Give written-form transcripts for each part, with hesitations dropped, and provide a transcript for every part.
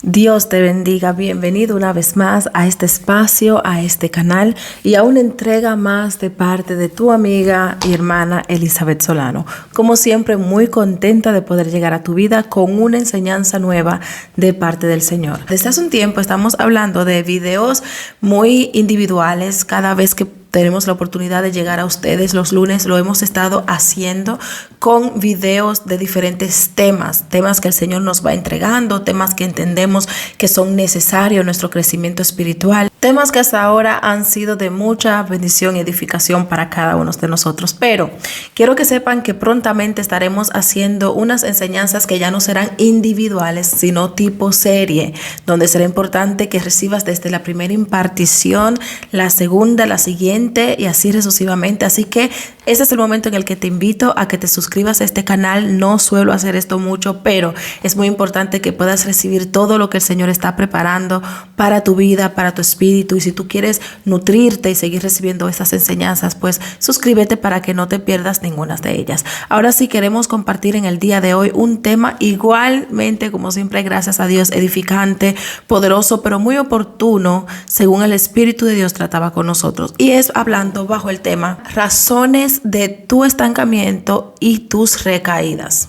Dios te bendiga, bienvenido una vez más a este espacio, a este canal y a una entrega más de parte de tu amiga y hermana Elizabeth Solano. Como siempre, muy contenta de poder llegar a tu vida con una enseñanza nueva de parte del Señor. Desde hace un tiempo estamos hablando de videos muy individuales. Cada vez que tenemos la oportunidad de llegar a ustedes los lunes, lo hemos estado haciendo con videos de diferentes temas que el Señor nos va entregando, temas que entendemos que son necesarios en nuestro crecimiento espiritual, temas que hasta ahora han sido de mucha bendición y edificación para cada uno de nosotros. Pero quiero que sepan que prontamente estaremos haciendo unas enseñanzas que ya no serán individuales, sino tipo serie, donde será importante que recibas desde la primera impartición, la segunda, la siguiente, y así sucesivamente. Así que ese es el momento en el que te invito a que te suscribas a este canal. No suelo hacer esto mucho, pero es muy importante que puedas recibir todo lo que el Señor está preparando para tu vida, para tu espíritu. Y si tú quieres nutrirte y seguir recibiendo estas enseñanzas, pues suscríbete para que no te pierdas ninguna de ellas. Ahora sí queremos compartir en el día de hoy un tema igualmente, como siempre, gracias a Dios, edificante, poderoso, pero muy oportuno según el Espíritu de Dios trataba con nosotros. Y es hablando bajo el tema razones de tu estancamiento y tus recaídas.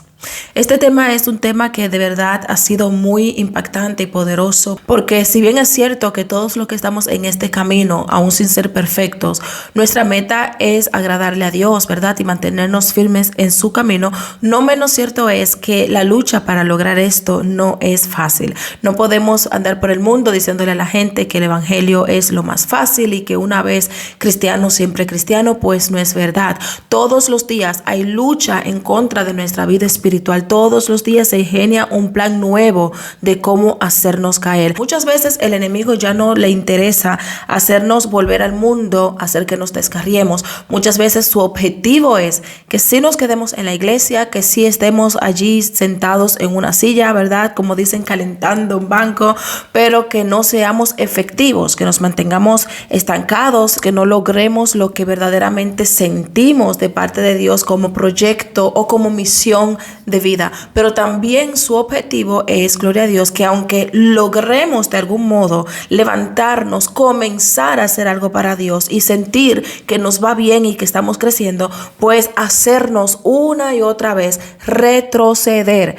Este tema es un tema que de verdad ha sido muy impactante y poderoso, porque si bien es cierto que todos los que estamos en este camino, aún sin ser perfectos, nuestra meta es agradarle a Dios, ¿verdad? Y mantenernos firmes en su camino, no menos cierto es que la lucha para lograr esto no es fácil. No podemos andar por el mundo diciéndole a la gente que el evangelio es lo más fácil y que una vez cristiano, siempre cristiano, pues no es verdad. Todos los días hay lucha en contra de nuestra vida espiritual. Todos los días se ingenia un plan nuevo de cómo hacernos caer. Muchas veces el enemigo ya no le interesa hacernos volver al mundo, hacer que nos descarriemos. Muchas veces su objetivo es que sí nos quedemos en la iglesia, que sí estemos allí sentados en una silla, ¿verdad? Como dicen, calentando un banco, pero que no seamos efectivos, que nos mantengamos estancados, que no logremos lo que verdaderamente sentimos de parte de Dios como proyecto o como misión de vida. Pero también su objetivo es, gloria a Dios, que aunque logremos de algún modo levantarnos, comenzar a hacer algo para Dios y sentir que nos va bien y que estamos creciendo, pues hacernos una y otra vez retroceder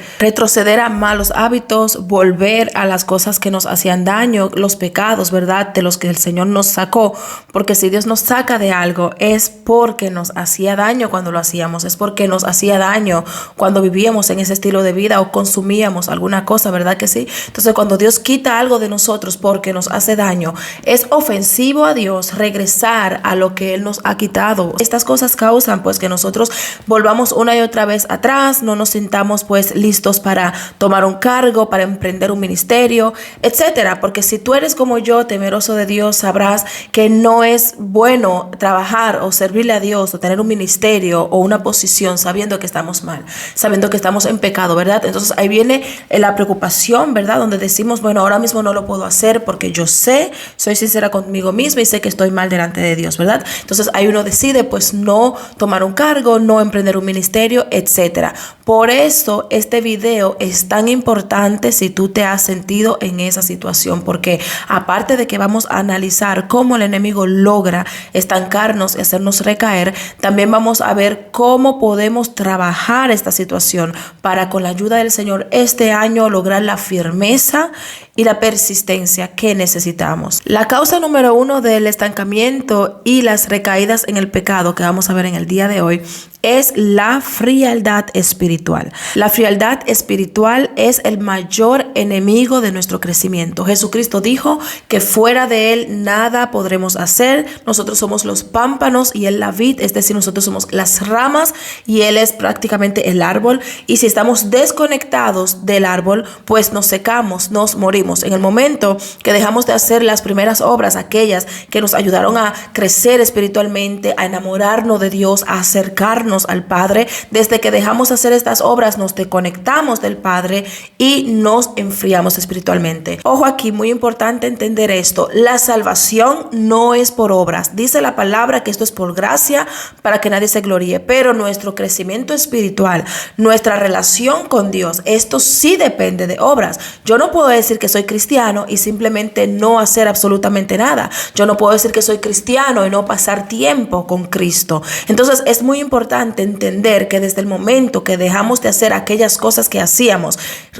a malos hábitos, volver a las cosas que nos hacían daño, los pecados, ¿verdad? De los que el Señor nos sacó, porque si Dios nos saca de algo es porque nos hacía daño cuando lo hacíamos, es porque nos hacía daño cuando vivíamos en ese estilo de vida o consumíamos alguna cosa, ¿verdad que sí? Entonces, cuando Dios quita algo de nosotros porque nos hace daño, es ofensivo a Dios regresar a lo que Él nos ha quitado. Estas cosas causan pues que nosotros volvamos una y otra vez atrás, no nos sintamos pues listos para tomar un cargo, para emprender un ministerio, etcétera. Porque si tú eres como yo, temeroso de Dios, sabrás que no es bueno trabajar o servirle a Dios o tener un ministerio o una posición sabiendo que estamos mal, sabiendo que estamos en pecado, ¿verdad? Entonces ahí viene la preocupación, ¿verdad? Donde decimos, bueno, ahora mismo no lo puedo hacer porque yo sé, soy sincera conmigo misma y sé que estoy mal delante de Dios, ¿verdad? Entonces ahí uno decide pues no tomar un cargo, no emprender un ministerio, etcétera. Por eso este video es tan importante si tú te has sentido en esa situación, porque aparte de que vamos a analizar cómo el enemigo logra estancarnos y hacernos recaer, también vamos a ver cómo podemos trabajar esta situación para, con la ayuda del Señor, este año lograr la firmeza y la persistencia que necesitamos. La causa número 1 del estancamiento y las recaídas en el pecado que vamos a ver en el día de hoy es la frialdad espiritual. La frialdad espiritual es el mayor enemigo de nuestro crecimiento. Jesucristo dijo que fuera de Él nada podremos hacer. Nosotros somos los pámpanos y Él la vid, es decir, nosotros somos las ramas y Él es prácticamente el árbol. Y si estamos desconectados del árbol, pues nos secamos, nos morimos. En el momento que dejamos de hacer las primeras obras, aquellas que nos ayudaron a crecer espiritualmente, a enamorarnos de Dios, a acercarnos conectarnos al Padre. Desde que dejamos hacer estas obras, nos desconectamos del Padre y nos enfriamos espiritualmente. Ojo aquí, muy importante entender esto. La salvación no es por obras. Dice la palabra que esto es por gracia para que nadie se gloríe. Pero nuestro crecimiento espiritual, nuestra relación con Dios, esto sí depende de obras. Yo no puedo decir que soy cristiano y simplemente no hacer absolutamente nada. Yo no puedo decir que soy cristiano y no pasar tiempo con Cristo. Entonces es muy importante entender que desde el momento que dejamos de hacer aquellas cosas que hacíamos,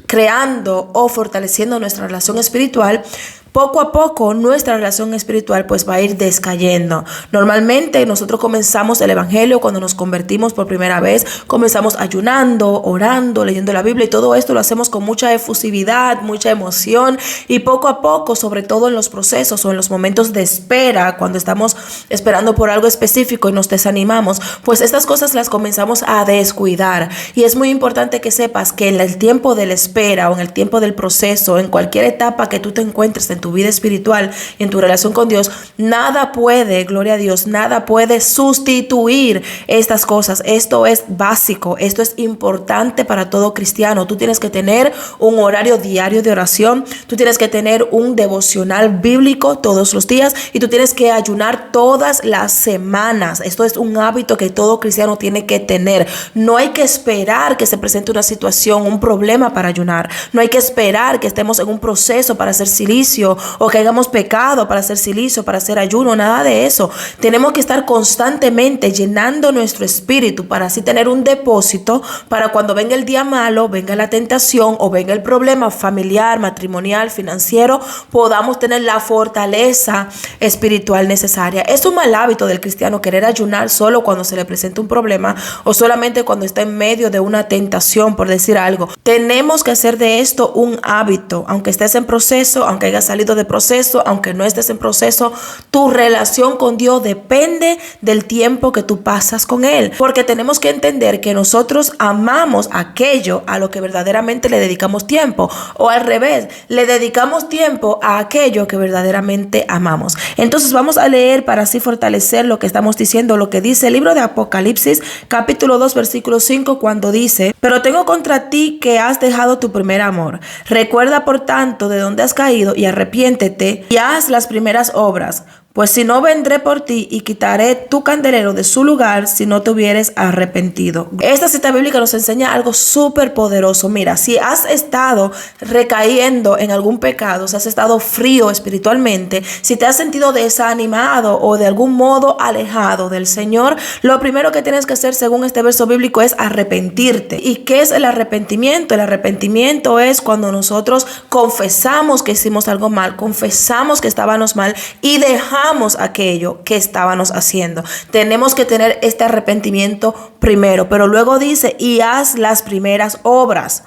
creando o fortaleciendo nuestra relación espiritual, poco a poco nuestra relación espiritual pues va a ir descayendo. Normalmente nosotros comenzamos el evangelio cuando nos convertimos por primera vez, comenzamos ayunando, orando, leyendo la Biblia, y todo esto lo hacemos con mucha efusividad, mucha emoción, y poco a poco, sobre todo en los procesos o en los momentos de espera, cuando estamos esperando por algo específico y nos desanimamos, pues estas cosas las comenzamos a descuidar. Y es muy importante que sepas que en el tiempo de la espera o en el tiempo del proceso, en cualquier etapa que tú te encuentres en tu vida espiritual y en tu relación con Dios, nada puede, gloria a Dios, nada puede sustituir estas cosas. Esto es básico, esto es importante para todo cristiano. Tú tienes que tener un horario diario de oración, tú tienes que tener un devocional bíblico todos los días, y tú tienes que ayunar todas las semanas. Esto es un hábito que todo cristiano tiene que tener. No hay que esperar que se presente una situación, un problema para ayunar. No hay que esperar que estemos en un proceso para hacer silicio, o que hagamos pecado para hacer silicio, para hacer ayuno, nada de eso. Tenemos que estar constantemente llenando nuestro espíritu para así tener un depósito para cuando venga el día malo, venga la tentación o venga el problema familiar, matrimonial, financiero, podamos tener la fortaleza espiritual necesaria. Es un mal hábito del cristiano querer ayunar solo cuando se le presenta un problema o solamente cuando está en medio de una tentación, por decir algo. Tenemos que hacer de esto un hábito, aunque estés en proceso, aunque hayas salido de proceso, aunque no estés en proceso, tu relación con Dios depende del tiempo que tú pasas con Él, porque tenemos que entender que nosotros amamos aquello a lo que verdaderamente le dedicamos tiempo, o al revés, le dedicamos tiempo a aquello que verdaderamente amamos. Entonces vamos a leer para así fortalecer lo que estamos diciendo, lo que dice el libro de Apocalipsis capítulo 2 versículo 5, cuando dice: pero tengo contra ti que has dejado tu primer amor. Recuerda por tanto de dónde has caído y arrepiéntete y haz las primeras obras. Pues si no, vendré por ti y quitaré tu candelero de su lugar si no te hubieres arrepentido. Esta cita bíblica nos enseña algo súper poderoso. Mira, si has estado recayendo en algún pecado, si has estado frío espiritualmente, si te has sentido desanimado o de algún modo alejado del Señor, lo primero que tienes que hacer según este verso bíblico es arrepentirte. ¿Y qué es el arrepentimiento? El arrepentimiento es cuando nosotros confesamos que hicimos algo mal, confesamos que estábamos mal y dejamos aquello que estábamos haciendo. Tenemos que tener este arrepentimiento primero, pero luego dice: y haz las primeras obras.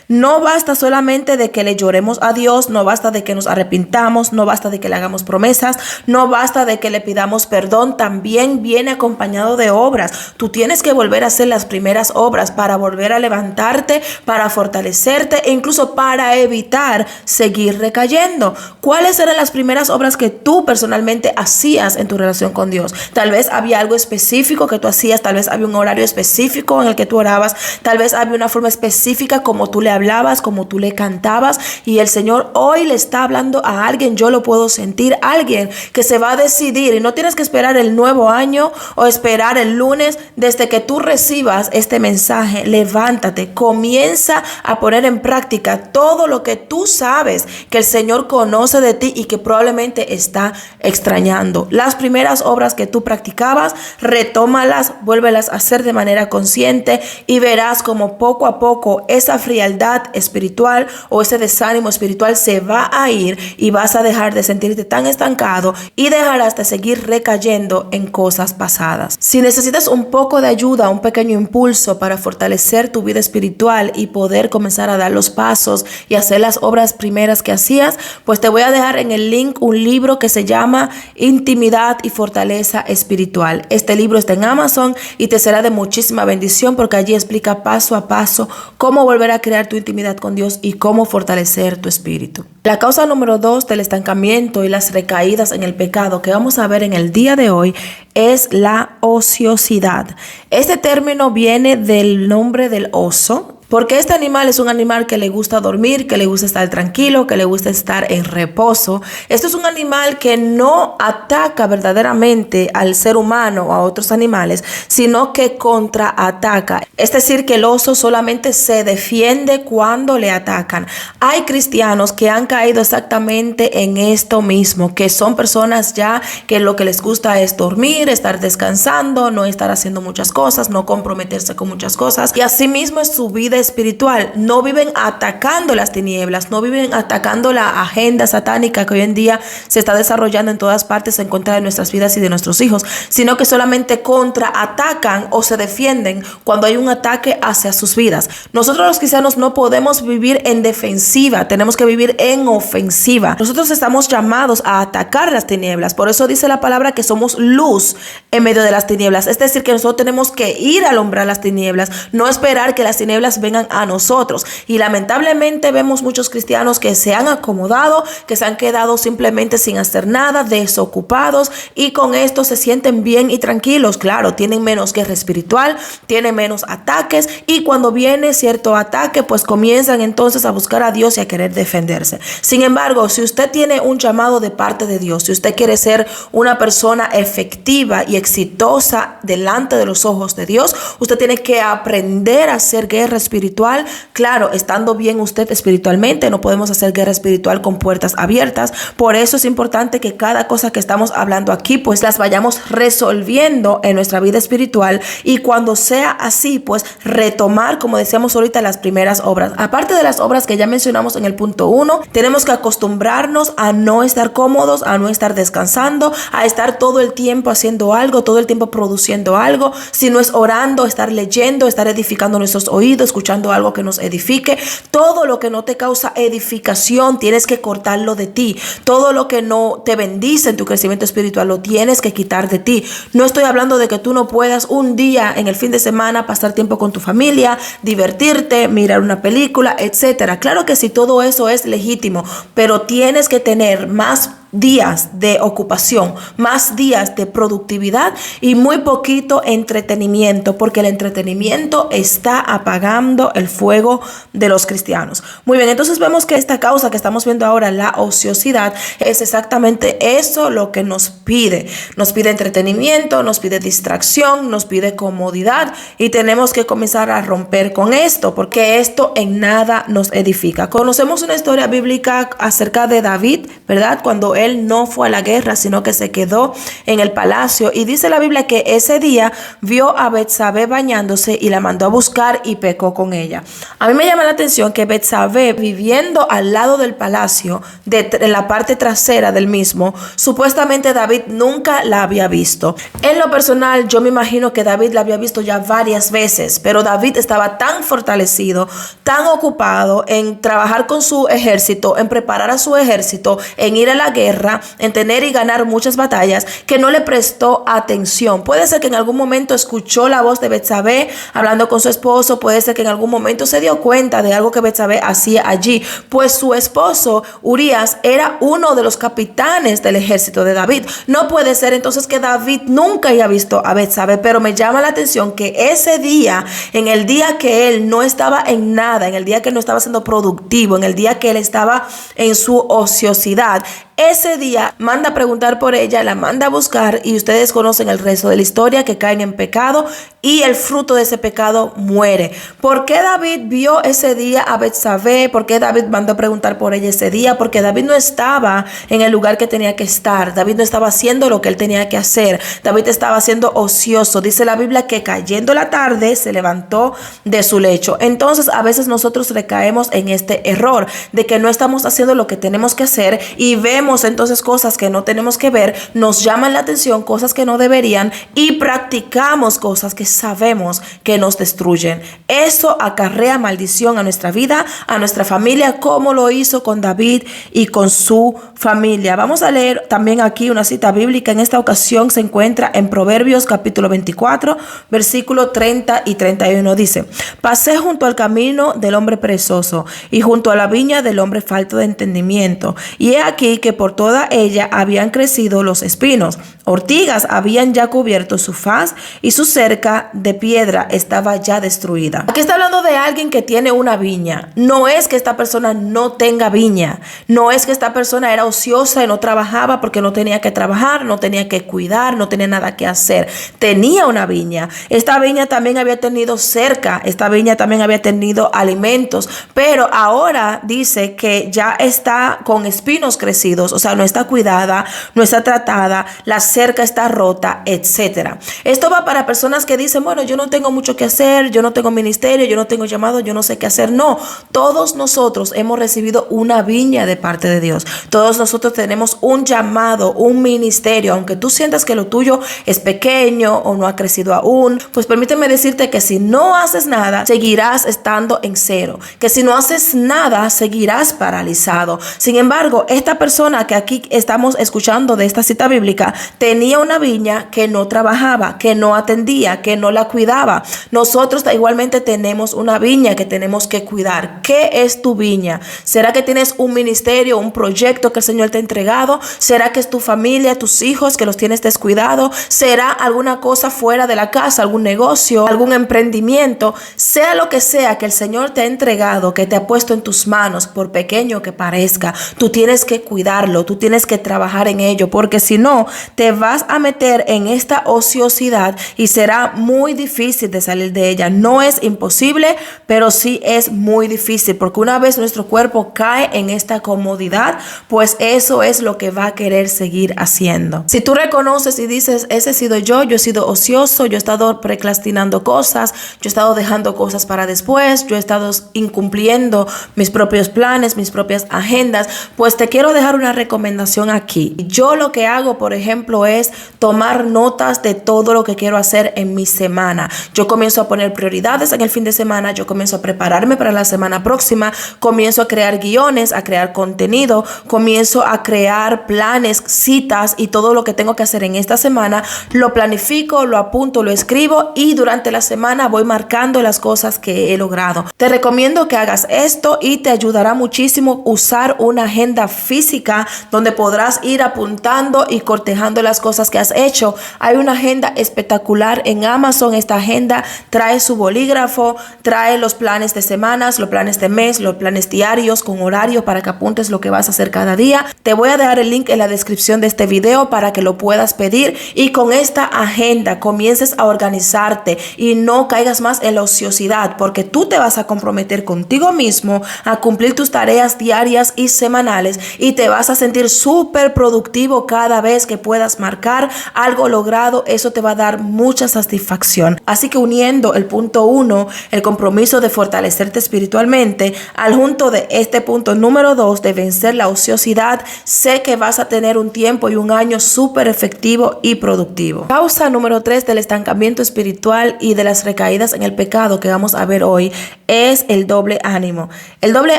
No basta solamente de que le lloremos a Dios, no basta de que nos arrepintamos, no basta de que le hagamos promesas, no basta de que le pidamos perdón, también viene acompañado de obras. Tú tienes que volver a hacer las primeras obras para volver a levantarte, para fortalecerte e incluso para evitar seguir recayendo. ¿Cuáles eran las primeras obras que tú personalmente hacías en tu relación con Dios? Tal vez había algo específico que tú hacías, tal vez había un horario específico en el que tú orabas, tal vez había una forma específica como tú le hablabas, como tú le cantabas, y el Señor hoy le está hablando a alguien. Yo lo puedo sentir, alguien que se va a decidir, y no tienes que esperar el nuevo año o esperar el lunes. Desde que tú recibas este mensaje, levántate, comienza a poner en práctica todo lo que tú sabes que el Señor conoce de ti y que probablemente está extrañando. Las primeras obras que tú practicabas, retómalas, vuélvelas a hacer de manera consciente y verás como poco a poco esa frialdad espiritual o ese desánimo espiritual se va a ir y vas a dejar de sentirte tan estancado y dejarás de seguir recayendo en cosas pasadas. Si necesitas un poco de ayuda, un pequeño impulso para fortalecer tu vida espiritual y poder comenzar a dar los pasos y hacer las obras primeras que hacías, pues te voy a dejar en el link un libro que se llama Intimidad y Fortaleza Espiritual. Este libro está en Amazon y te será de muchísima bendición porque allí explica paso a paso cómo volver a crear tu tu intimidad con Dios y cómo fortalecer tu espíritu. La causa número 2 del estancamiento y las recaídas en el pecado que vamos a ver en el día de hoy es la ociosidad. Este término viene del nombre del oso, porque este animal es un animal que le gusta dormir, que le gusta estar tranquilo, que le gusta estar en reposo. Esto es un animal que no ataca verdaderamente al ser humano o a otros animales, sino que contraataca. Es decir, que el oso solamente se defiende cuando le atacan. Hay cristianos que han caído exactamente en esto mismo, que son personas ya que lo que les gusta es dormir, estar descansando, no estar haciendo muchas cosas, no comprometerse con muchas cosas. Y asimismo es su vida espiritual. No viven atacando las tinieblas, no viven atacando la agenda satánica que hoy en día se está desarrollando en todas partes en contra de nuestras vidas y de nuestros hijos, sino que solamente contraatacan o se defienden cuando hay un ataque hacia sus vidas. Nosotros los cristianos no podemos vivir en defensiva, tenemos que vivir en ofensiva. Nosotros estamos llamados a atacar las tinieblas, por eso dice la palabra que somos luz en medio de las tinieblas, es decir, que nosotros tenemos que ir a alumbrar las tinieblas, no esperar que las tinieblas vengan a nosotros. Y lamentablemente vemos muchos cristianos que se han acomodado, que se han quedado simplemente sin hacer nada, desocupados, y con esto se sienten bien y tranquilos. Claro, tienen menos guerra espiritual, tienen menos ataques, y cuando viene cierto ataque, pues comienzan entonces a buscar a Dios y a querer defenderse. Sin embargo, si usted tiene un llamado de parte de Dios, si usted quiere ser una persona efectiva y exitosa delante de los ojos de Dios, usted tiene que aprender a hacer guerra espiritual. Claro, estando bien usted espiritualmente, no podemos hacer guerra espiritual con puertas abiertas. Por eso es importante que cada cosa que estamos hablando aquí, pues las vayamos resolviendo en nuestra vida espiritual, y cuando sea así, pues retomar, como decíamos ahorita, las primeras obras. Aparte de las obras que ya mencionamos en el punto 1, tenemos que acostumbrarnos a no estar cómodos, a no estar descansando, a estar todo el tiempo haciendo algo, todo el tiempo produciendo algo. Si no es orando, estar leyendo, estar edificando nuestros oídos, escuchando algo que nos edifique. Todo lo que no te causa edificación tienes que cortarlo de ti. Todo lo que no te bendice en tu crecimiento espiritual lo tienes que quitar de ti. No estoy hablando de que tú no puedas un día en el fin de semana pasar tiempo con tu familia, divertirte, mirar una película, etcétera. Claro que sí, todo eso es legítimo, pero tienes que tener más días de ocupación, más días de productividad y muy poquito entretenimiento, porque el entretenimiento está apagando el fuego de los cristianos. Muy bien, entonces vemos que esta causa que estamos viendo ahora, la ociosidad, es exactamente eso lo que nos pide. Nos pide entretenimiento, nos pide distracción, nos pide comodidad, y tenemos que comenzar a romper con esto, porque esto en nada nos edifica. Conocemos una historia bíblica acerca de David, ¿verdad? Cuando él no fue a la guerra, sino que se quedó en el palacio, y dice la Biblia que ese día vio a Betsabé bañándose y la mandó a buscar y pecó con ella. A mí me llama la atención que Betsabé, viviendo al lado del palacio, en la parte trasera del mismo, supuestamente David nunca la había visto. En lo personal, yo me imagino que David la había visto ya varias veces, pero David estaba tan fortalecido, tan ocupado en trabajar con su ejército, en preparar a su ejército, en ir a la guerra, en tener y ganar muchas batallas, que no le prestó atención. Puede ser que en algún momento escuchó la voz de Betsabé hablando con su esposo, puede ser que en algún momento se dio cuenta de algo que Betsabé hacía allí, pues su esposo Urías era uno de los capitanes del ejército de David. No puede ser entonces que David nunca haya visto a Betsabé, pero me llama la atención que ese día, en el día que él no estaba en nada, en el día que no estaba siendo productivo, en el día que él estaba en su ociosidad, ese día manda a preguntar por ella, la manda a buscar, y ustedes conocen el resto de la historia, que caen en pecado y el fruto de ese pecado muere. ¿Por qué David vio ese día a Betsabé? ¿Por qué David mandó a preguntar por ella ese día? Porque David no estaba en el lugar que tenía que estar. David no estaba haciendo lo que él tenía que hacer. David estaba siendo ocioso. Dice la Biblia que cayendo la tarde se levantó de su lecho. Entonces a veces nosotros recaemos en este error de que no estamos haciendo lo que tenemos que hacer, y vemos vemos entonces cosas que no tenemos que ver, nos llaman la atención cosas que no deberían y practicamos cosas que sabemos que nos destruyen. Eso acarrea maldición a nuestra vida, a nuestra familia, como lo hizo con David y con su familia. Vamos a leer también aquí una cita bíblica. En esta ocasión se encuentra en Proverbios capítulo 24, versículo 30 y 31. Dice: pasé junto al camino del hombre perezoso y junto a la viña del hombre falto de entendimiento. Y he aquí que por toda ella habían crecido los espinos. Ortigas habían ya cubierto su faz y su cerca de piedra estaba ya destruida. Aquí está hablando de alguien que tiene una viña. No es que esta persona no tenga viña. No es que esta persona era ociosa y no trabajaba porque no tenía que trabajar, no tenía que cuidar, no tenía nada que hacer. Tenía una viña. Esta viña también había tenido cerca. Esta viña también había tenido alimentos. Pero ahora dice que ya está con espinos crecidos. O sea, no está cuidada, no está tratada, la cerca está rota, etcétera. Esto va para personas que dicen: bueno, yo no tengo mucho que hacer, yo no tengo ministerio, yo no tengo llamado, yo no sé qué hacer. No, todos nosotros hemos recibido una viña de parte de Dios. Todos nosotros tenemos un llamado, un ministerio. Aunque tú sientas que lo tuyo es pequeño o no ha crecido aún, pues permíteme decirte que si no haces nada, seguirás estando en cero. Que si no haces nada, seguirás paralizado. Sin embargo, esta persona que aquí estamos escuchando de esta cita bíblica tenía una viña que no trabajaba, que no atendía, que no la cuidaba. Nosotros igualmente tenemos una viña que tenemos que cuidar. ¿Qué es tu viña? ¿Será que tienes un ministerio, un proyecto que el Señor te ha entregado? ¿Será que es tu familia, tus hijos que los tienes descuidado? ¿Será alguna cosa fuera de la casa, algún negocio, algún emprendimiento? Sea lo que sea que el Señor te ha entregado, que te ha puesto en tus manos, por pequeño que parezca, tú tienes que cuidarlo, tú tienes que trabajar en ello, porque si no, te vas a meter en esta ociosidad y será muy difícil de salir de ella. No es imposible, pero sí es muy difícil, porque una vez nuestro cuerpo cae en esta comodidad, pues eso es lo que va a querer seguir haciendo. Si tú reconoces y dices: ese he sido yo he sido ocioso, yo he estado procrastinando cosas, yo he estado dejando cosas para después, yo he estado incumpliendo mis propios planes, mis propias agendas, pues te quiero dejar una recomendación aquí. Yo lo que hago, por ejemplo, es tomar notas de todo lo que quiero hacer en mi semana. Yo comienzo a poner prioridades en el fin de semana, yo comienzo a prepararme para la semana próxima, comienzo a crear guiones, a crear contenido, comienzo a crear planes, citas y todo lo que tengo que hacer en esta semana, lo planifico, lo apunto, lo escribo y durante la semana voy marcando las cosas que he logrado. Te recomiendo que hagas esto y te ayudará muchísimo usar una agenda física donde podrás ir apuntando y cortejando las cosas que has hecho. Hay una agenda espectacular en Amazon. Esta agenda trae su bolígrafo, trae los planes de semanas, los planes de mes, los planes diarios con horario para que apuntes lo que vas a hacer cada día. Te voy a dejar el link en la descripción de este video para que lo puedas pedir y con esta agenda comiences a organizarte y no caigas más en la ociosidad, porque tú te vas a comprometer contigo mismo a cumplir tus tareas diarias y semanales y te vas a sentir súper productivo cada vez que puedas marcar algo logrado. Eso te va a dar mucha satisfacción. Así que uniendo el punto 1, el compromiso de fortalecerte espiritualmente, al junto de este punto número 2 de vencer la ociosidad, sé que vas a tener un tiempo y un año súper efectivo y productivo. Causa número 3 del estancamiento espiritual y de las recaídas en el pecado que vamos a ver hoy es el doble ánimo. El doble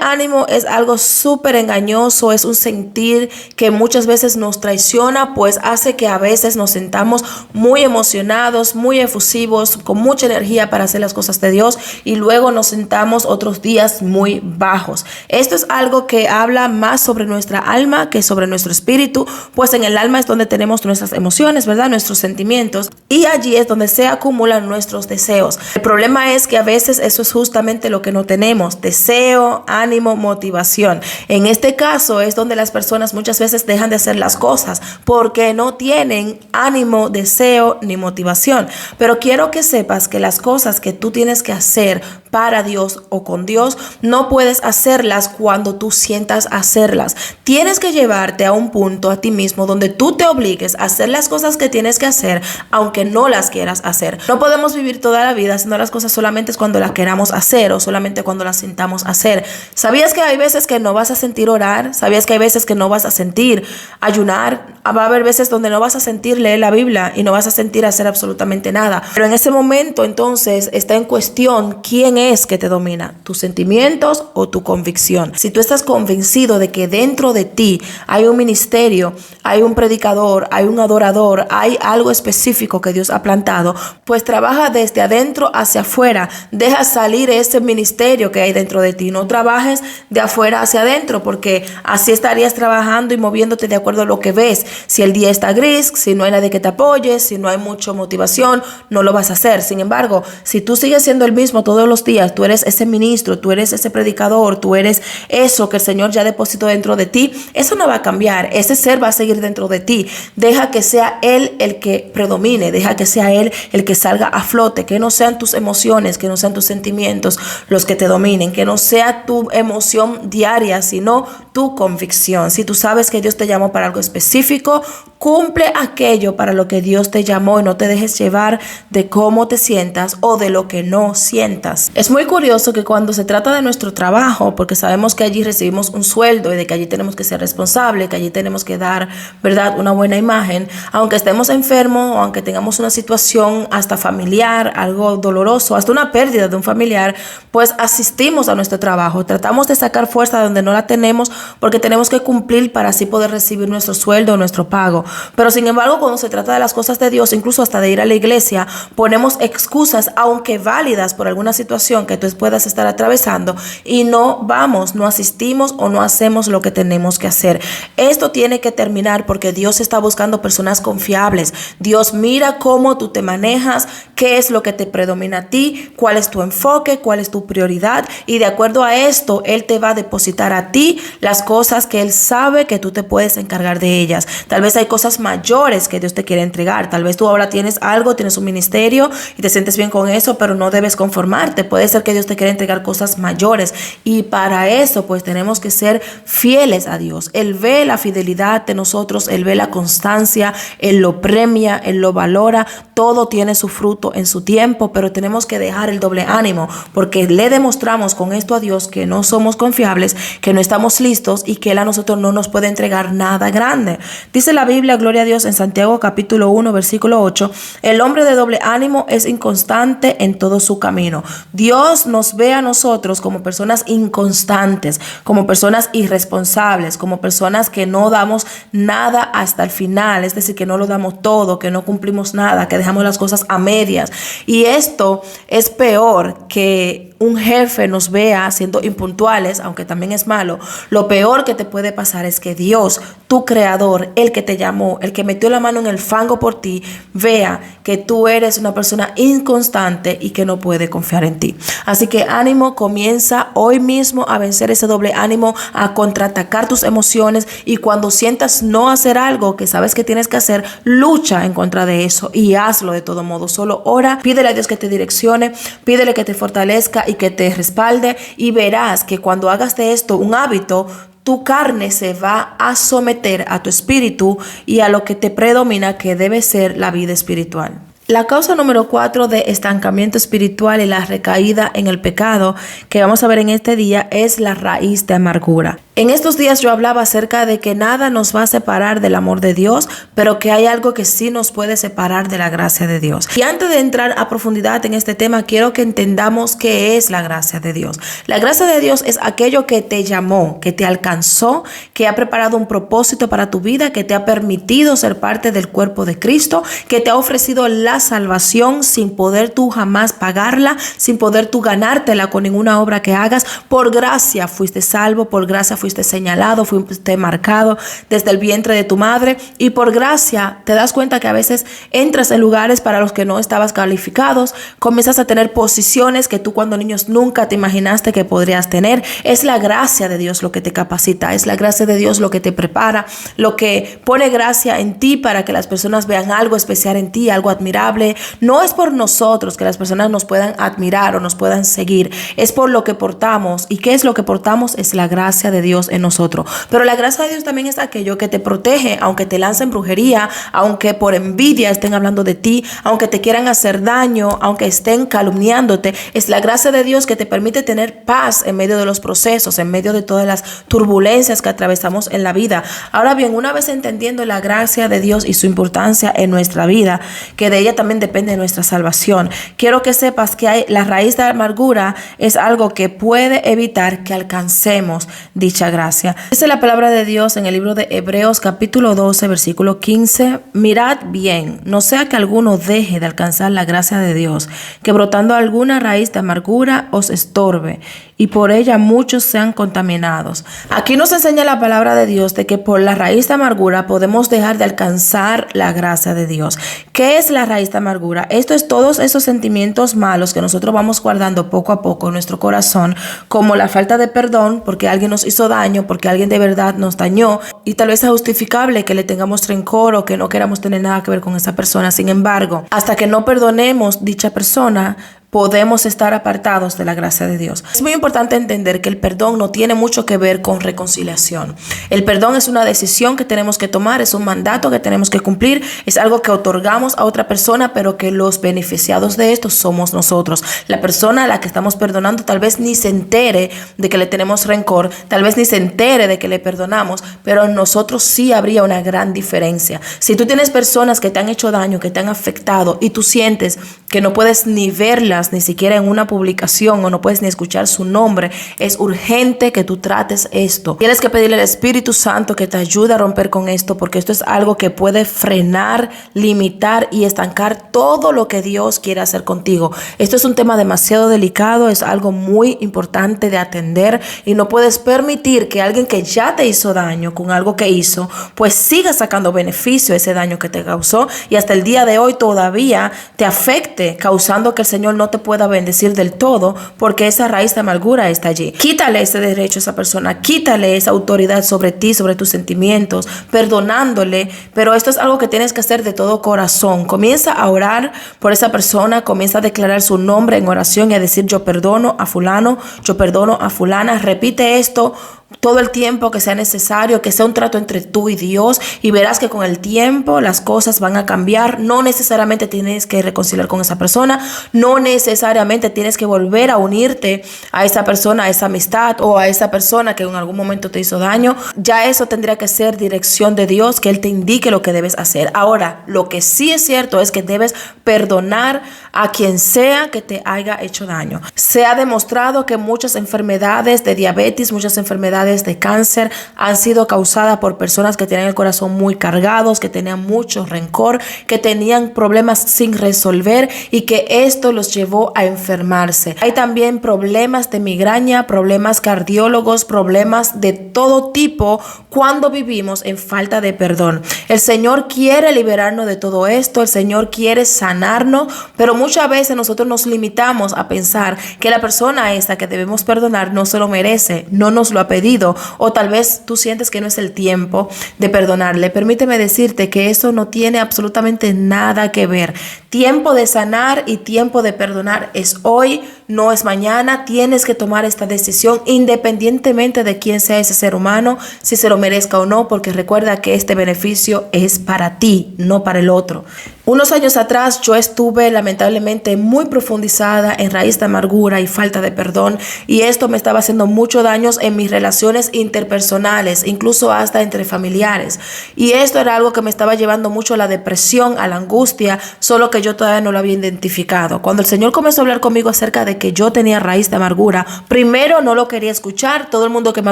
ánimo es algo súper engañoso, es un sentir que muchas veces nos traiciona, pues hace que a veces nos sentamos muy emocionados, muy efusivos, con mucha energía para hacer las cosas de Dios y luego nos sentamos otros días muy bajos. Esto es algo que habla más sobre nuestra alma que sobre nuestro espíritu, pues en el alma es donde tenemos nuestras emociones, ¿verdad? Nuestros sentimientos, y allí es donde se acumulan nuestros deseos. El problema es que a veces eso es justamente lo que no tenemos: deseo, ánimo, motivación. En este caso es donde las personas muchas veces dejan de hacer las cosas porque no tienen ánimo, deseo ni motivación. Pero quiero que sepas que las cosas que tú tienes que hacer para Dios o con Dios, no puedes hacerlas cuando tú sientas hacerlas. Tienes que llevarte a un punto a ti mismo donde tú te obligues a hacer las cosas que tienes que hacer, aunque no las quieras hacer. No podemos vivir toda la vida haciendo las cosas solamente cuando las queramos hacer o solamente cuando las sintamos hacer. ¿Sabías que hay veces que no vas a sentir orar? ¿Sabías que hay veces que no vas a sentir ayunar? Va a haber veces donde no vas a sentir leer la Biblia y no vas a sentir hacer absolutamente nada. Pero en ese momento entonces está en cuestión quién es que te domina, tus sentimientos o tu convicción. Si tú estás convencido de que dentro de ti hay un ministerio, hay un predicador, hay un adorador, hay algo específico que Dios ha plantado, pues trabaja desde adentro hacia afuera. Deja salir ese ministerio que hay dentro de ti. No trabajes de afuera hacia adentro, porque así estarías trabajando y moviéndote de acuerdo a lo que ves. Si el día está gris, si no hay nadie que te apoye, si no hay mucha motivación, no lo vas a hacer. Sin embargo, si tú sigues siendo el mismo todos los días, tú eres ese ministro, tú eres ese predicador, tú eres eso que el Señor ya depositó dentro de ti, eso no va a cambiar. Ese ser va a seguir dentro de ti. Deja que sea Él el que predomine, deja que sea Él el que salga a flote, que no sean tus emociones, que no sean tus sentimientos los que te dominen, que no sea tu emoción diaria, sino tu convicción. Si tú sabes que Dios te llamó para algo específico, cumple aquello para lo que Dios te llamó y no te dejes llevar de cómo te sientas o de lo que no sientas. Es muy curioso que cuando se trata de nuestro trabajo, porque sabemos que allí recibimos un sueldo y de que allí tenemos que ser responsables, que allí tenemos que dar, ¿verdad?, una buena imagen, aunque estemos enfermos o aunque tengamos una situación hasta familiar, algo doloroso, hasta una pérdida de un familiar, pues asistimos a nuestro trabajo, tratamos de sacar fuerza donde no la tenemos porque tenemos que cumplir para así poder recibir nuestro sueldo o nuestro pago. Pero sin embargo, cuando se trata de las cosas de Dios, incluso hasta de ir a la iglesia, ponemos excusas, aunque válidas, por alguna situación que tú puedas estar atravesando, y no vamos, no asistimos o no hacemos lo que tenemos que hacer. Esto tiene que terminar porque Dios está buscando personas confiables. Dios mira cómo tú te manejas, qué es lo que te predomina a ti, cuál es tu enfoque, cuál es tu prioridad, y de acuerdo a esto, Él te va a depositar a ti las cosas que Él sabe que tú te puedes encargar de ellas. Tal vez hay cosas mayores que Dios te quiere entregar. Tal vez tú ahora tienes algo, tienes un ministerio y te sientes bien con eso, pero no debes conformarte. Puede ser que Dios te quiera entregar cosas mayores, y para eso pues tenemos que ser fieles a Dios. Él ve la fidelidad de nosotros, Él ve la constancia, Él lo premia, Él lo valora. Todo tiene su fruto en su tiempo, pero tenemos que dejar el doble ánimo, porque le demostramos con esto a Dios que no somos confiables, que no estamos listos y que Él a nosotros no nos puede entregar nada grande. Dice la Biblia, gloria a Dios, en Santiago capítulo 1, versículo 8, el hombre de doble ánimo es inconstante en todo su camino. Dios nos ve a nosotros como personas inconstantes, como personas irresponsables, como personas que no damos nada hasta el final, es decir, que no lo damos todo, que no cumplimos nada, que dejamos las cosas a medias. Y esto es peor que un jefe nos vea siendo impuntuales, aunque también es malo. Lo peor que te puede pasar es que Dios, tu creador, el que te llamó, el que metió la mano en el fango por ti, vea que tú eres una persona inconstante y que no puede confiar en ti. Así que ánimo, comienza hoy mismo a vencer ese doble ánimo, a contraatacar tus emociones, y cuando sientas no hacer algo que sabes que tienes que hacer, lucha en contra de eso y hazlo de todo modo. Solo ora, pídele a Dios que te direccione, pídele que te fortalezca y que te respalde, y verás que cuando hagas de esto un hábito, tu carne se va a someter a tu espíritu y a lo que te predomina, que debe ser la vida espiritual. La causa número 4 de estancamiento espiritual y la recaída en el pecado que vamos a ver en este día es la raíz de amargura. En estos días yo hablaba acerca de que nada nos va a separar del amor de Dios, pero que hay algo que sí nos puede separar de la gracia de Dios. Y antes de entrar a profundidad en este tema, quiero que entendamos qué es la gracia de Dios. La gracia de Dios es aquello que te llamó, que te alcanzó, que ha preparado un propósito para tu vida, que te ha permitido ser parte del cuerpo de Cristo, que te ha ofrecido la salvación sin poder tú jamás pagarla, sin poder tú ganártela con ninguna obra que hagas. Por gracia fuiste salvo, por gracia fuiste señalado, fuiste marcado desde el vientre de tu madre, y por gracia te das cuenta que a veces entras en lugares para los que no estabas calificados, comienzas a tener posiciones que tú cuando niños nunca te imaginaste que podrías tener. Es la gracia de Dios lo que te capacita, es la gracia de Dios lo que te prepara, lo que pone gracia en ti para que las personas vean algo especial en ti, algo admirable. No es por nosotros que las personas nos puedan admirar o nos puedan seguir, es por lo que portamos. ¿Y qué es lo que portamos? Es la gracia de Dios en nosotros. Pero la gracia de Dios también es aquello que te protege, aunque te lancen brujería, aunque por envidia estén hablando de ti, aunque te quieran hacer daño, aunque estén calumniándote. Es la gracia de Dios que te permite tener paz en medio de los procesos, en medio de todas las turbulencias que atravesamos en la vida. Ahora bien, una vez entendiendo la gracia de Dios y su importancia en nuestra vida, que de ella también depende nuestra salvación, quiero que sepas que la raíz de la amargura es algo que puede evitar que alcancemos dicha gracia. Dice la palabra de Dios en el libro de Hebreos capítulo 12 versículo 15: mirad bien, no sea que alguno deje de alcanzar la gracia de Dios, que brotando alguna raíz de amargura os estorbe y por ella muchos sean contaminados. Aquí nos enseña la palabra de Dios de que por la raíz de amargura podemos dejar de alcanzar la gracia de Dios. ¿Qué es la raíz de amargura? Esto es todos esos sentimientos malos que nosotros vamos guardando poco a poco en nuestro corazón, como la falta de perdón porque alguien nos hizo daño, porque alguien de verdad nos dañó, y tal vez es justificable que le tengamos rencor o que no queramos tener nada que ver con esa persona. Sin embargo, hasta que no perdonemos dicha persona, podemos estar apartados de la gracia de Dios. Es muy importante entender que el perdón no tiene mucho que ver con reconciliación. El perdón es una decisión que tenemos que tomar, es un mandato que tenemos que cumplir, es algo que otorgamos a otra persona, pero que los beneficiados de esto somos nosotros. La persona a la que estamos perdonando tal vez ni se entere de que le tenemos rencor, tal vez ni se entere de que le perdonamos, pero en nosotros sí habría una gran diferencia. Si tú tienes personas que te han hecho daño, que te han afectado, y tú sientes que no puedes ni verlas, ni siquiera en una publicación, o no puedes ni escuchar su nombre, es urgente que tú trates esto. Tienes que pedirle al Espíritu Santo que te ayude a romper con esto, porque esto es algo que puede frenar, limitar y estancar todo lo que Dios quiere hacer contigo. Esto es un tema demasiado delicado, es algo muy importante de atender, y no puedes permitir que alguien que ya te hizo daño con algo que hizo, pues siga sacando beneficio de ese daño que te causó, y hasta el día de hoy todavía te afecte, causando que el Señor no te pueda bendecir del todo, porque esa raíz de amargura está allí. Quítale ese derecho a esa persona, quítale esa autoridad sobre ti, sobre tus sentimientos, perdonándole. Pero esto es algo que tienes que hacer de todo corazón. Comienza a orar por esa persona, comienza a declarar su nombre en oración y a decir: yo perdono a fulano, yo perdono a fulana. Repite esto todo el tiempo que sea necesario, que sea un trato entre tú y Dios, y verás que con el tiempo las cosas van a cambiar. No necesariamente tienes que reconciliar con esa persona, no necesariamente tienes que volver a unirte a esa persona, a esa amistad o a esa persona que en algún momento te hizo daño. Ya eso tendría que ser dirección de Dios, que Él te indique lo que debes hacer. Ahora, lo que sí es cierto es que debes perdonar a quien sea que te haya hecho daño. Se ha demostrado que muchas enfermedades de diabetes, muchas enfermedades de cáncer han sido causadas por personas que tenían el corazón muy cargados, que tenían mucho rencor, que tenían problemas sin resolver, y que esto los llevó a enfermarse. Hay también problemas de migraña, problemas cardiólogos, problemas de todo tipo cuando vivimos en falta de perdón. El Señor quiere liberarnos de todo esto, el Señor quiere sanarnos, pero muchas veces nosotros nos limitamos a pensar que la persona esa que debemos perdonar no se lo merece, no nos lo ha pedido, o tal vez tú sientes que no es el tiempo de perdonarle. Permíteme decirte que eso no tiene absolutamente nada que ver. Tiempo de sanar y tiempo de perdonar es hoy, no es mañana. Tienes que tomar esta decisión independientemente de quién sea ese ser humano, si se lo merezca o no, porque recuerda que este beneficio es para ti, no para el otro. Unos años atrás yo estuve lamentablemente muy profundizada en raíz de amargura y falta de perdón, y esto me estaba haciendo mucho daño en mis relaciones interpersonales, incluso hasta entre familiares. Y esto era algo que me estaba llevando mucho a la depresión, a la angustia, solo que yo todavía no lo había identificado. Cuando el Señor comenzó a hablar conmigo acerca de de que yo tenía raíz de amargura. Primero no lo quería escuchar, todo el mundo que me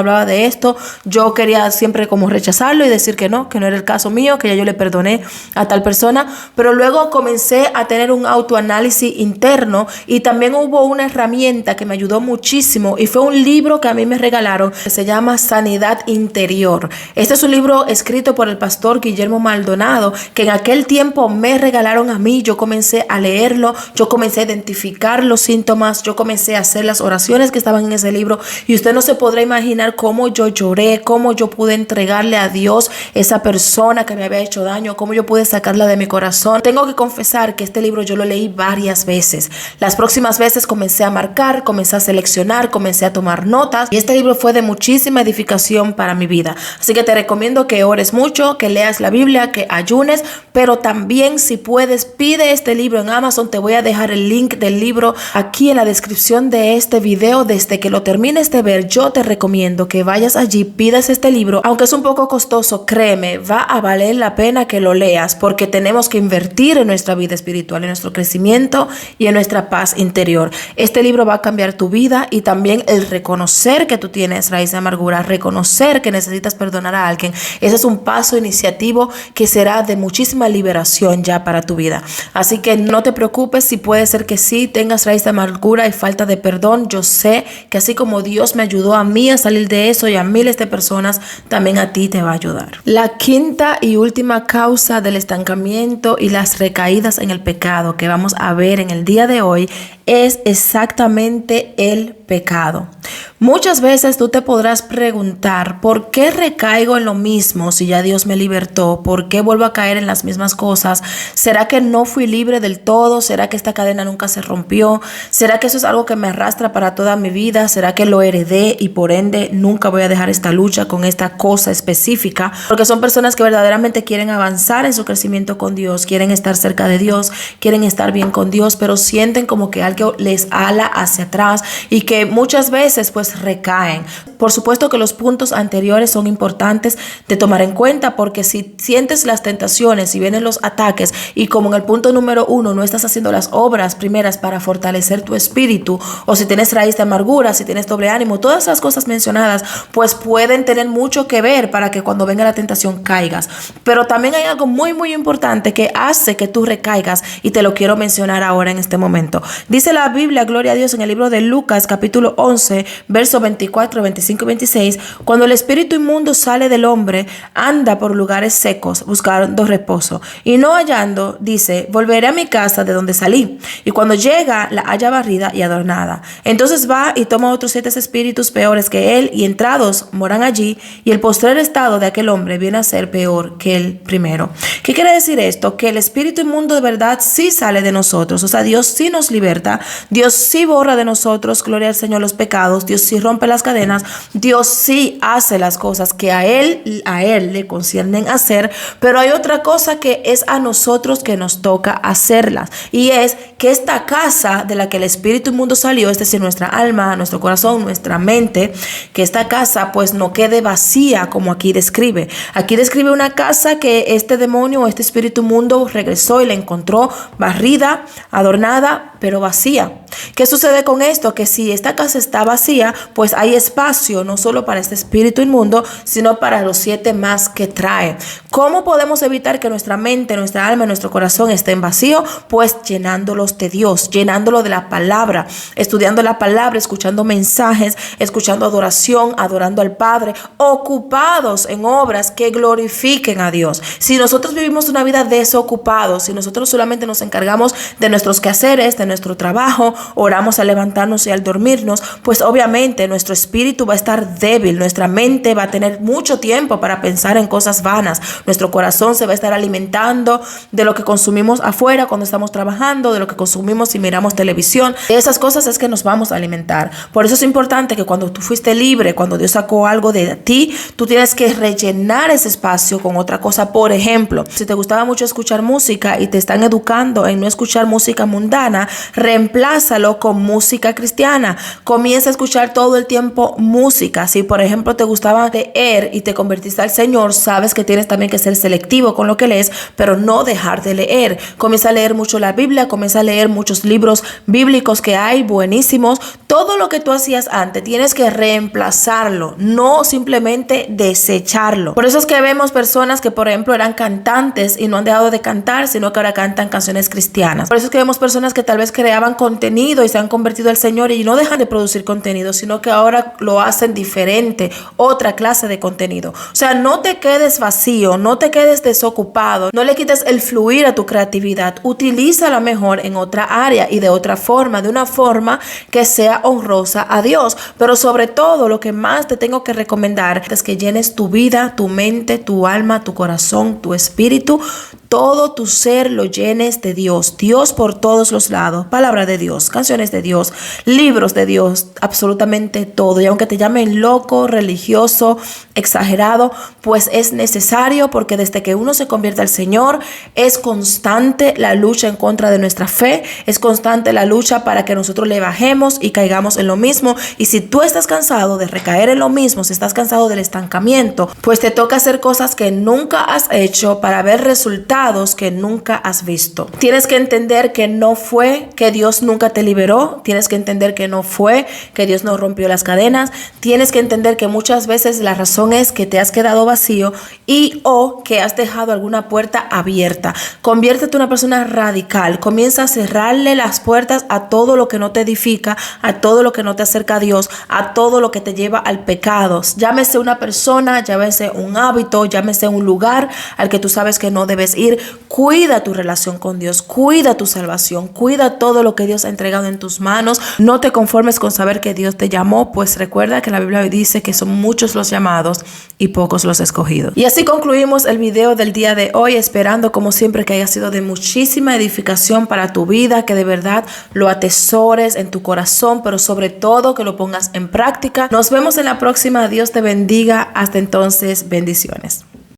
hablaba de esto, yo quería siempre como rechazarlo y decir que no era el caso mío, que ya yo le perdoné a tal persona, pero luego comencé a tener un autoanálisis interno y también hubo una herramienta que me ayudó muchísimo y fue un libro que a mí me regalaron que se llama Sanidad Interior. Este es un libro escrito por el pastor Guillermo Maldonado, que en aquel tiempo me regalaron a mí. Yo comencé a leerlo, yo comencé a identificar los síntomas, yo comencé a hacer las oraciones que estaban en ese libro y usted no se podrá imaginar cómo yo lloré, cómo yo pude entregarle a Dios esa persona que me había hecho daño, cómo yo pude sacarla de mi corazón. Tengo que confesar que este libro yo lo leí varias veces. Las próximas veces comencé a marcar, comencé a seleccionar, comencé a tomar notas y este libro fue de muchísima edificación para mi vida. Así que te recomiendo que ores mucho, que leas la Biblia, que ayunes, pero también si puedes pide este libro en Amazon. Te voy a dejar el link del libro aquí en la descripción de este video. Desde que lo termines de ver, yo te recomiendo que vayas allí, pidas este libro. Aunque es un poco costoso, créeme, va a valer la pena que lo leas, porque tenemos que invertir en nuestra vida espiritual, en nuestro crecimiento y en nuestra paz interior. Este libro va a cambiar tu vida y también el reconocer que tú tienes raíz de amargura, reconocer que necesitas perdonar a alguien. Ese es un paso iniciativo que será de muchísima liberación ya para tu vida. Así que no te preocupes si puede ser que sí tengas raíz de amargura y falta de perdón. Yo sé que así como Dios me ayudó a mí a salir de eso y a miles de personas, también a ti te va a ayudar. La quinta y última causa del estancamiento y las recaídas en el pecado que vamos a ver en el día de hoy es exactamente el pecado. Muchas veces tú te podrás preguntar, ¿por qué recaigo en lo mismo si ya Dios me libertó? ¿Por qué vuelvo a caer en las mismas cosas? ¿Será que no fui libre del todo? ¿Será que esta cadena nunca se rompió? ¿Será que eso es algo que me arrastra para toda mi vida? ¿Será que lo heredé y por ende nunca voy a dejar esta lucha con esta cosa específica? Porque son personas que verdaderamente quieren avanzar en su crecimiento con Dios, quieren estar cerca de Dios, quieren estar bien con Dios, pero sienten como que algo les ala hacia atrás y que muchas veces pues recaen. Por supuesto que los puntos anteriores son importantes de tomar en cuenta, porque si sientes las tentaciones y vienen los ataques y como en el punto número 1 no estás haciendo las obras primeras para fortalecer tu espíritu, o si tienes raíz de amargura, si tienes doble ánimo, todas esas cosas mencionadas pues pueden tener mucho que ver para que cuando venga la tentación caigas. Pero también hay algo muy importante que hace que tú recaigas y te lo quiero mencionar ahora en este momento. Dice la Biblia, gloria a Dios, en el libro de Lucas capítulo 11 versos 24, 25 y 26, cuando el espíritu inmundo sale del hombre, anda por lugares secos buscando reposo y no hallando, dice, volveré a mi casa de donde salí, y cuando llega la halla barrida y adornada. Entonces va y toma otros 7 espíritus peores que él y entrados moran allí, y el postrer estado de aquel hombre viene a ser peor que el primero. ¿Qué quiere decir esto? Que el espíritu inmundo de verdad sí sale de nosotros, o sea, Dios sí nos liberta, Dios sí borra de nosotros, gloria al Señor, los pecados, Dios sí rompe las cadenas, Dios sí hace las cosas que a él le conciernen hacer, pero hay otra cosa que es a nosotros que nos toca hacerlas, y es que esta casa de la que el espíritu inmundo salió, es decir, nuestra alma, nuestro corazón, nuestra mente, que esta casa pues no quede vacía como aquí describe. Aquí describe una casa que este demonio o este espíritu inmundo regresó y la encontró barrida, adornada, pero vacía. ¿Qué sucede con esto? Que si esta casa está vacía, pues hay espacio no solo para este espíritu inmundo, sino para los 7 más que trae. ¿Cómo podemos evitar que nuestra mente, nuestra alma y nuestro corazón estén vacíos? Pues llenándolos de Dios, llenándolo de la palabra, estudiando la palabra, escuchando mensajes, escuchando adoración, adorando al Padre, ocupados en obras que glorifiquen a Dios. Si nosotros vivimos una vida desocupados, si nosotros solamente nos encargamos de nuestros quehaceres, de nuestro trabajo, oramos al levantarnos y al dormirnos, pues obviamente nuestro espíritu va a estar débil, nuestra mente va a tener mucho tiempo para pensar en cosas vanas, nuestro corazón se va a estar alimentando de lo que consumimos afuera cuando estamos trabajando, de lo que consumimos si miramos televisión. De esas cosas es que nos vamos a alimentar. Por eso es importante que cuando tú fuiste libre, cuando Dios sacó algo de ti, tú tienes que rellenar ese espacio con otra cosa. Por ejemplo, si te gustaba mucho escuchar música y te están educando en no escuchar música mundana, reemplázalo con música cristiana. Comienza a escuchar todo el tiempo música. Si por ejemplo te gustaba leer y te convertiste al Señor, sabes que tienes también que ser selectivo con lo que lees, pero no dejar de leer. Comienza a leer mucho la Biblia, comienza a leer muchos libros bíblicos que hay buenísimos. Todo lo que tú hacías antes tienes que reemplazarlo, no simplemente desecharlo. Por eso es que vemos personas que por ejemplo eran cantantes y no han dejado de cantar, sino que ahora cantan canciones cristianas. Por eso es que vemos personas que tal vez creaban contenido y se han convertido al Señor y no dejan de producir contenido, sino que ahora lo hacen diferente, otra clase de contenido. O sea, no te quedes vacío, no te quedes desocupado, no le quites el fluir a tu creatividad, utilízala mejor en otra área y de otra forma, de una forma que sea honrosa a Dios. Pero sobre todo, lo que más te tengo que recomendar es que llenes tu vida, tu mente, tu alma, tu corazón, tu espíritu, todo tu ser lo llenes de Dios. Dios por todos los lados. Palabra de Dios, canciones de Dios, libros de Dios, absolutamente todo. Y aunque te llamen loco, religioso, exagerado, pues es necesario, porque desde que uno se convierte al Señor es constante la lucha en contra de nuestra fe, es constante la lucha para que nosotros le bajemos y caigamos en lo mismo. Y si tú estás cansado de recaer en lo mismo, si estás cansado del estancamiento, pues te toca hacer cosas que nunca has hecho para ver resultados que nunca has visto. Tienes que entender que no fue que Dios nunca te liberó, tienes que entender que no fue que Dios no rompió las cadenas, tienes que entender que muchas veces la razón es que te has quedado vacío y o que has dejado alguna puerta abierta. Conviértete en una persona radical, comienza a cerrarle las puertas a todo lo que no te edifica, a todo lo que no te acerca a Dios, a todo lo que te lleva al pecado. Llámese una persona, llámese un hábito, llámese un lugar al que tú sabes que no debes ir. Cuida tu relación con Dios, cuida tu salvación, cuida todo lo que Dios ha entregado en tus manos. No te conformes con saber que Dios te llamó, pues recuerda que la Biblia dice que son muchos los llamados y pocos los escogidos. Y así concluimos el video del día de hoy, esperando como siempre que haya sido de muchísima edificación para tu vida, que de verdad lo atesores en tu corazón, pero sobre todo que lo pongas en práctica. Nos vemos en la próxima. Dios te bendiga. Hasta entonces, bendiciones.